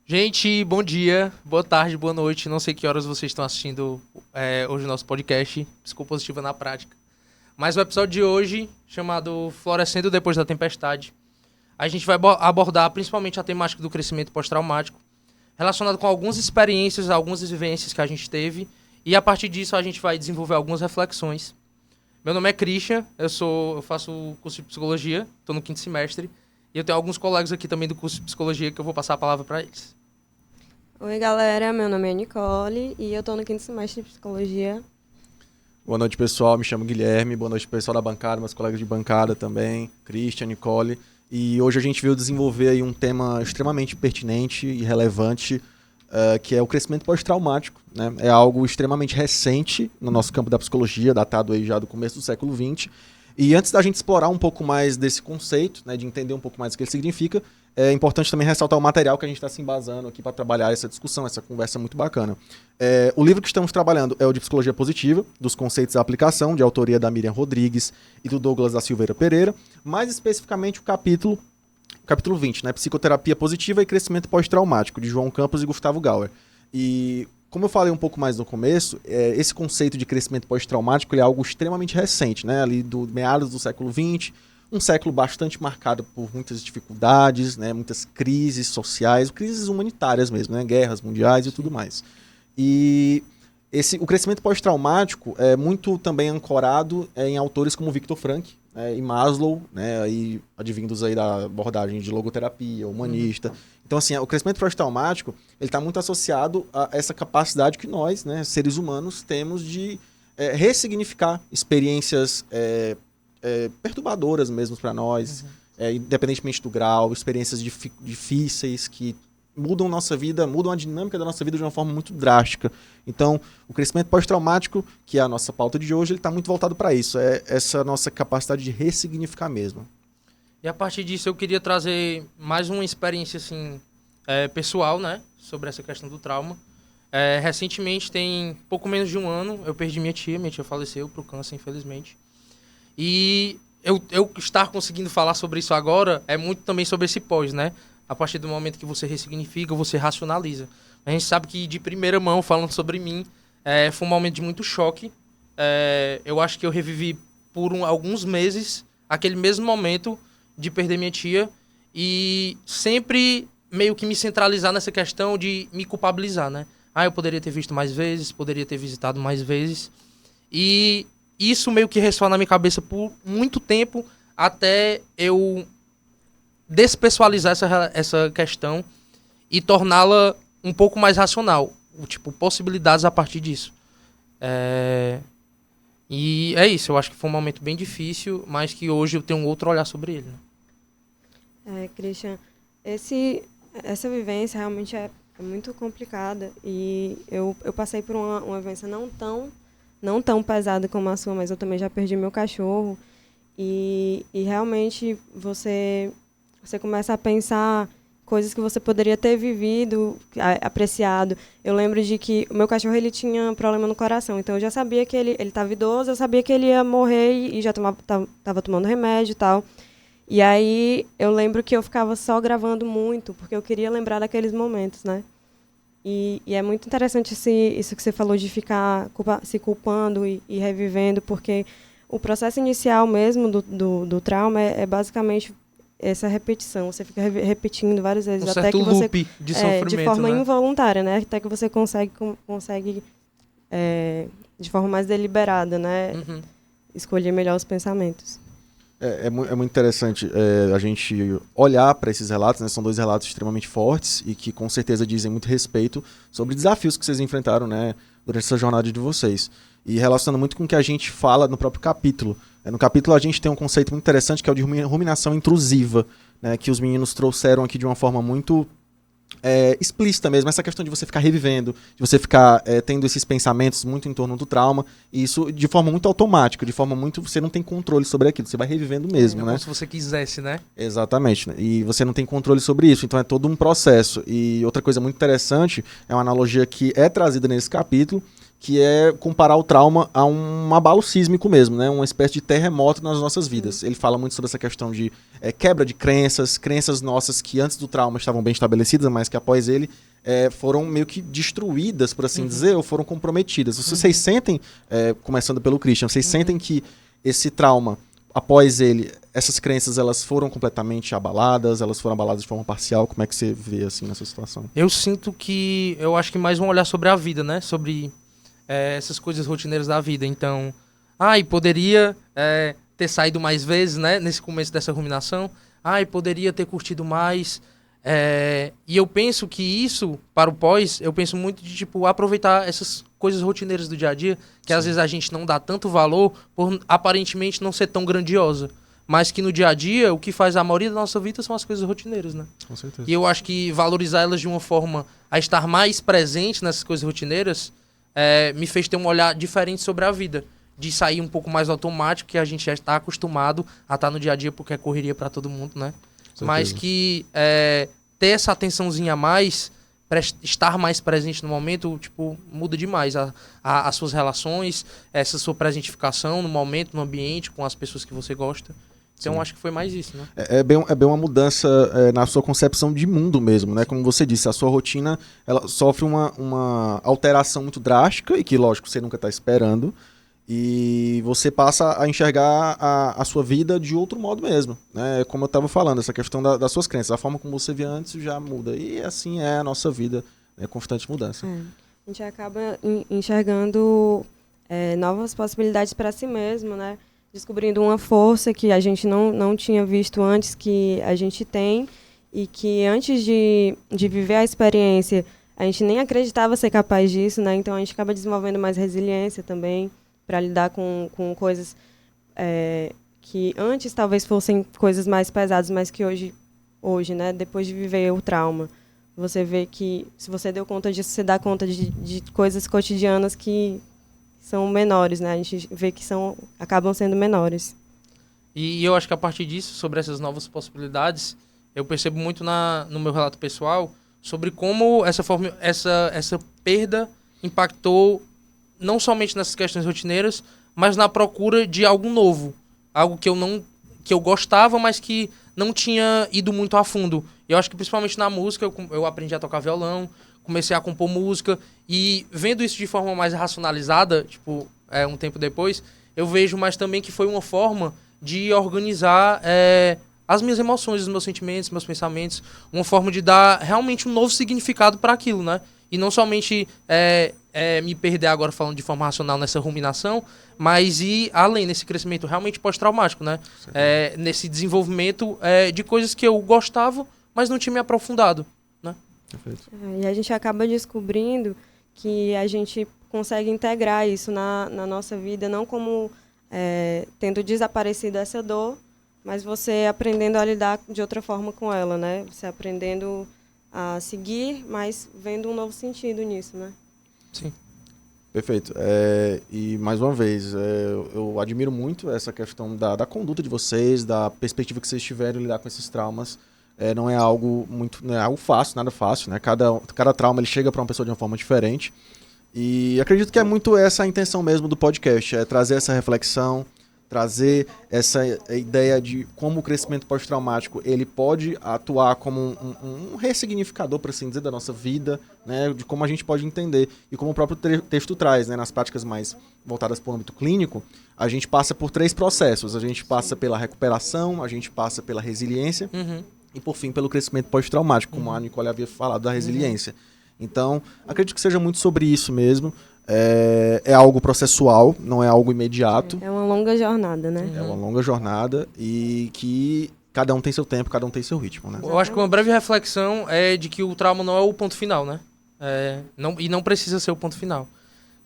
Gente, bom dia, boa tarde, boa noite. Não sei que horas vocês estão assistindo hoje o nosso podcast Psicopositiva na Prática. Mas o episódio de hoje, chamado Florescendo Depois da Tempestade, a gente vai abordar principalmente a temática do crescimento pós-traumático, relacionado com algumas experiências, algumas vivências que a gente teve, e a partir disso a gente vai desenvolver algumas reflexões. Meu nome é Christian, eu faço o curso de Psicologia, estou no 5º semestre, e eu tenho alguns colegas aqui também do curso de Psicologia que eu vou passar a palavra para eles. Oi, galera, meu nome é Nicole e eu tô no 5º semestre de Psicologia. Boa noite, pessoal. Me chamo Guilherme. Boa noite, pessoal da bancada, meus colegas de bancada também, Christian, Nicole. E hoje a gente veio desenvolver aí um tema extremamente pertinente e relevante, que é o crescimento pós-traumático, né? É algo extremamente recente no nosso campo da psicologia, datado aí já do começo do século XX. E antes da gente explorar um pouco mais desse conceito, né, de entender um pouco mais o que ele significa, é importante também ressaltar o material que a gente está se embasando aqui para trabalhar essa discussão, essa conversa muito bacana. O livro que estamos trabalhando é o de Psicologia Positiva, dos conceitos da aplicação, de autoria da Miriam Rodrigues e do Douglas da Silveira Pereira, mais especificamente o capítulo 20, né, Psicoterapia Positiva e Crescimento Pós-Traumático, de João Campos e Gustavo Gauer. E como eu falei um pouco mais no começo, esse conceito de crescimento pós-traumático ele é algo extremamente recente, né, ali do meados do século XX, um século bastante marcado por muitas dificuldades, né, muitas crises sociais, crises humanitárias mesmo, né, guerras mundiais e tudo mais. E o crescimento pós-traumático é muito também ancorado em autores como Viktor Frankl, e Maslow, né, aí, advindos aí da abordagem de logoterapia, humanista. Então, assim, o crescimento pós-traumático ele está muito associado a essa capacidade que nós, né, seres humanos, temos de ressignificar experiências perturbadoras mesmo para nós, independentemente do grau, experiências difíceis que mudam nossa vida, mudam a dinâmica da nossa vida de uma forma muito drástica. Então, o crescimento pós-traumático, que é a nossa pauta de hoje, ele está muito voltado para isso, essa nossa capacidade de ressignificar mesmo. E a partir disso eu queria trazer mais uma experiência assim, pessoal, né, sobre essa questão do trauma. Recentemente, tem pouco menos de um ano, eu perdi minha tia faleceu pro câncer, infelizmente. E eu estar conseguindo falar sobre isso agora é muito também sobre esse pós, né? A partir do momento que você ressignifica, você racionaliza. A gente sabe que de primeira mão, falando sobre mim, foi um momento de muito choque. Eu acho que eu revivi por alguns meses aquele mesmo momento de perder minha tia e sempre meio que me centralizar nessa questão de me culpabilizar, né? Eu poderia ter visto mais vezes, poderia ter visitado mais vezes. E isso meio que ressoa na minha cabeça por muito tempo até eu despessoalizar essa questão e torná-la um pouco mais racional. Tipo, possibilidades a partir disso. E é isso, eu acho que foi um momento bem difícil, mas que hoje eu tenho um outro olhar sobre ele. Né? Christian, essa vivência realmente é muito complicada e eu passei por uma vivência não tão pesada como a sua, mas eu também já perdi meu cachorro e realmente você começa a pensar coisas que você poderia ter vivido, apreciado. Eu lembro de que o meu cachorro ele tinha problema no coração, então eu já sabia que ele estava idoso, eu sabia que ele ia morrer e já estava tomando remédio e tal. E aí eu lembro que eu ficava só gravando muito, porque eu queria lembrar daqueles momentos, né? E é muito interessante isso que você falou de ficar se culpando e revivendo, porque o processo inicial mesmo do trauma é basicamente essa repetição. Você fica repetindo várias vezes. Até que você loop de sofrimento, de forma né? involuntária, né? Até que você consegue de forma mais deliberada, né? Escolher melhor os pensamentos. É muito interessante a gente olhar para esses relatos, né? São dois relatos extremamente fortes e que com certeza dizem muito respeito sobre desafios que vocês enfrentaram, né, durante essa jornada de vocês. E relacionando muito com o que a gente fala no próprio capítulo. No capítulo a gente tem um conceito muito interessante que é o de ruminação intrusiva, né, que os meninos trouxeram aqui de uma forma muito explícita mesmo, essa questão de você ficar revivendo, de você ficar tendo esses pensamentos muito em torno do trauma, e isso de forma muito automática, de forma muito... Você não tem controle sobre aquilo, você vai revivendo mesmo, né? Como se você quisesse, né? Exatamente, né? E você não tem controle sobre isso, então é todo um processo. E outra coisa muito interessante, é uma analogia que é trazida nesse capítulo, que é comparar o trauma a um abalo sísmico mesmo, né? Uma espécie de terremoto nas nossas vidas. Ele fala muito sobre essa questão de quebra de crenças nossas que antes do trauma estavam bem estabelecidas, mas que após ele foram meio que destruídas, por assim dizer, ou foram comprometidas. Vocês sentem, começando pelo Christian, vocês sentem que esse trauma, após ele, essas crenças, elas foram completamente abaladas, elas foram abaladas de forma parcial? Como é que você vê, assim, nessa situação? Eu sinto que, eu acho que mais um olhar sobre a vida, né? Sobre essas coisas rotineiras da vida. Então, e poderia ter saído mais vezes, né? Nesse começo dessa ruminação. E poderia ter curtido mais. E eu penso que isso, para o pós, eu penso muito de, tipo, aproveitar essas coisas rotineiras do dia a dia, que às vezes a gente não dá tanto valor por aparentemente não ser tão grandiosa. Mas que no dia a dia, o que faz a maioria da nossa vida são as coisas rotineiras, né? Com certeza. E eu acho que valorizar elas de uma forma a estar mais presente nessas coisas rotineiras me fez ter um olhar diferente sobre a vida. De sair um pouco mais automático, que a gente já está acostumado a estar no dia a dia, porque é correria para todo mundo, né? Mas que ter essa atençãozinha a mais, estar mais presente no momento, tipo, muda demais as suas relações, essa sua presentificação no momento, no ambiente, com as pessoas que você gosta. Então, acho que foi mais isso, né? É bem uma mudança na sua concepção de mundo mesmo, né? Como você disse, a sua rotina ela sofre uma alteração muito drástica e que, lógico, você nunca está esperando. E você passa a enxergar a sua vida de outro modo mesmo, né? Como eu estava falando, essa questão das suas crenças. A forma como você via antes já muda. E assim é a nossa vida, né? Constante mudança. A gente acaba enxergando novas possibilidades para si mesmo, né? Descobrindo uma força que a gente não tinha visto antes, que a gente tem, e que antes de viver a experiência, a gente nem acreditava ser capaz disso, né? Então a gente acaba desenvolvendo mais resiliência também, para lidar com coisas que antes talvez fossem coisas mais pesadas, mas que hoje, né, depois de viver o trauma, você vê que se você deu conta disso, você dá conta de coisas cotidianas que são menores, né? A gente vê que acabam sendo menores. E eu acho que a partir disso, sobre essas novas possibilidades, eu percebo muito no meu relato pessoal sobre como essa perda impactou não somente nessas questões rotineiras, mas na procura de algo novo. Algo que eu gostava, mas que não tinha ido muito a fundo. Eu acho que principalmente na música, eu aprendi a tocar violão, comecei a compor música, e vendo isso de forma mais racionalizada, tipo, um tempo depois, eu vejo mais também que foi uma forma de organizar as minhas emoções, os meus sentimentos, meus pensamentos, uma forma de dar realmente um novo significado para aquilo, né? E não somente me perder agora falando de forma racional nessa ruminação, mas ir além nesse crescimento realmente pós-traumático, né? Nesse desenvolvimento de coisas que eu gostava, mas não tinha me aprofundado, né? Perfeito. E a gente acaba descobrindo que a gente consegue integrar isso na nossa vida, não como tendo desaparecido essa dor, mas você aprendendo a lidar de outra forma com ela, né? Você aprendendo a seguir, mas vendo um novo sentido nisso, né? Sim. Perfeito. E, mais uma vez, eu admiro muito essa questão da conduta de vocês, da perspectiva que vocês tiveram de lidar com esses traumas. Não é algo fácil, nada fácil, né? Cada trauma ele chega para uma pessoa de uma forma diferente. E acredito que é muito essa a intenção mesmo do podcast, trazer essa reflexão, trazer essa ideia de como o crescimento pós-traumático ele pode atuar como um ressignificador, por assim dizer, da nossa vida, né, de como a gente pode entender. E como o próprio texto traz, né, nas práticas mais voltadas para o âmbito clínico, a gente passa por 3 processos. A gente passa pela recuperação, a gente passa pela resiliência e, por fim, pelo crescimento pós-traumático, como a Nicole havia falado da resiliência. Então, acredito que seja muito sobre isso mesmo. É algo processual, não é algo imediato. É uma longa jornada, né? É uma longa jornada e que cada um tem seu tempo, cada um tem seu ritmo, né? Eu acho que uma breve reflexão é de que o trauma não é o ponto final, né? E não precisa ser o ponto final.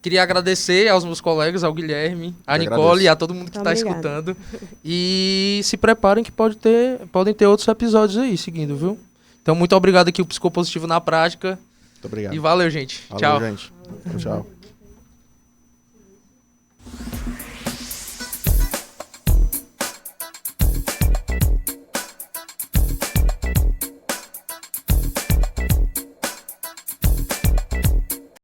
Queria agradecer aos meus colegas, ao Guilherme, à Nicole e a todo mundo que está escutando. E se preparem que podem ter outros episódios aí seguindo, viu? Então, muito obrigado aqui, o Psicopositivo na Prática. Muito obrigado. E valeu, gente. Valeu, Tchau. gente. Tchau.